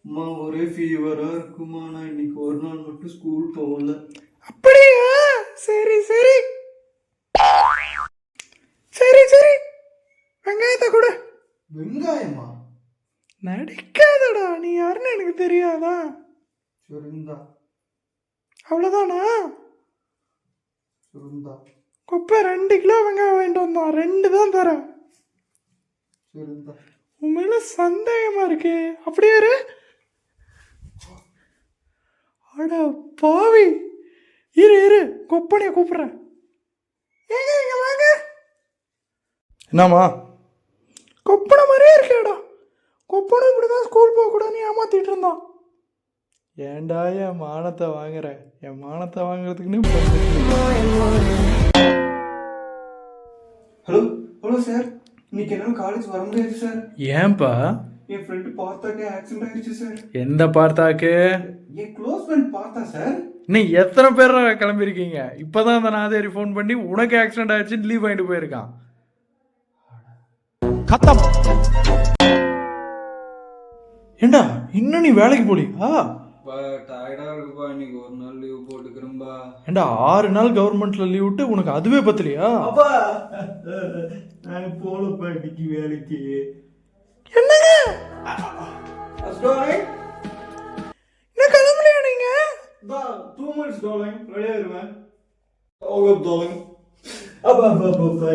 அம்மா ஒரே ஃபீவரா இருக்குமா, நான் இன்னைக்கு ஒரு நாள் மட்டும் ஸ்கூல் போகல. அப்படியா? சரி சரி சரி சரி, வெங்காயத்தை கூட. வெங்காயமா? நடிக்காதடா, நீ யாருன்னு எனக்கு தெரியாதா? சரிந்தா. அவ்வளோதானா? சரிந்தா. குப்பை 2 கிலோ வெங்காயம் வாங்கிட்டு வந்தான், 2 தான் தரேன். சரிந்தா. உன் மேல சந்தேகமா இருக்கு. அப்படியே இரு. அட பாவி, இரு இரு, கொப்பனைய கூப்பிடுறேன். ஏங்க இங்க வாங்க. என்னம்மா? கொப்பனை மாதிரியே இருக்கேடா. கொப்பனை இப்படிதான் ஸ்கூல் போக கூடாதுன்னு ஏமாத்திட்டு இருந்தான். ஏன்டா என் மானத்தை வாங்குற? என் மானத்தை வாங்குறதுக்குன்னு ஹலோ ஹலோ சார், இன்னைக்கு என்னால காலேஜ் வர முடியாது சார். ஏன்பா? என் ஃப்ரெண்டு பார்த்தாக்கே ஆக்சிடென்ட் ஆயிடுச்சு சார். எந்த பார்த்தாக்கு? என் க்ளோஸ் ஃப்ரெண்ட் பார்த்தா சார். இன்னும் எத்தனை பேர் கிளம்பியிருக்கீங்க? இப்போதான் அந்த நாதேரி ஃபோன் பண்ணி உனக்கு ஆக்சிடென்ட் ஆயிடுச்சுன்னு லீவ் வாங்கிட்டு போயிருக்கான். கத்தம். ஏண்டா இன்னும் நீ வேலைக்கு போலியா? டயர்டா இருக்குப்பா, இன்னைக்கு ஒரு நாள் லீவ் போட்டுக்கிறேன்பா. ஏண்டா 6 நாள் கவர்மெண்ட்ல லீவ் விட்டு உனக்கு அதுவே பத்தலையா? அப்பா நான் போலப்பா இன்னைக்கு வேலைக்கு. என்னங்க டார்லிங், என்ன கிளம்பலையா நீங்க? 2 months டார்லிங், ரெடியா இருவேன். Okay darling. அப்பா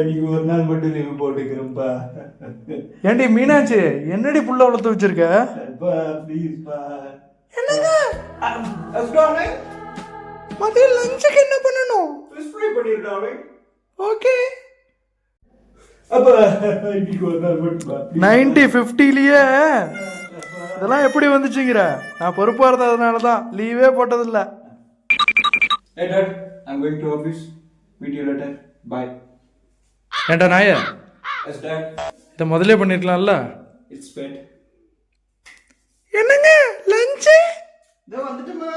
இன்னைக்கு ஒரு நாள் மட்டும் லீவ் போட்டுக்கிறேன்பா. ஏண்டி மீனாட்சி, என்னடி புள்ள வளர்த்து வச்சிருக்க? அப்பா ப்ளீஸ் பா. என்னங்க டார்லிங், மதியம் லஞ்சுக்கு என்ன பண்ணணும்? ஃபிஷ் ஃப்ரை பண்ணிரு டார்லிங். ஓகே. அப்பா இன்னைக்கு ஒரு நாள் மட்டும் பா. 90-50லயே இதெல்லாம் எப்படி வந்துச்சுங்கிற? நான் பொறுப்பா இருந்ததுனால தான் லீவே போட்டதில்லை. Hey dad, I'm going to office. Meet you later. Bye. ஏண்டா நாய, Yes dad. இதை முதலே பண்ணிருக்கலாம்ல. It's bed. என்னங்க லஞ்சு? இதோ வந்துட்டுமா.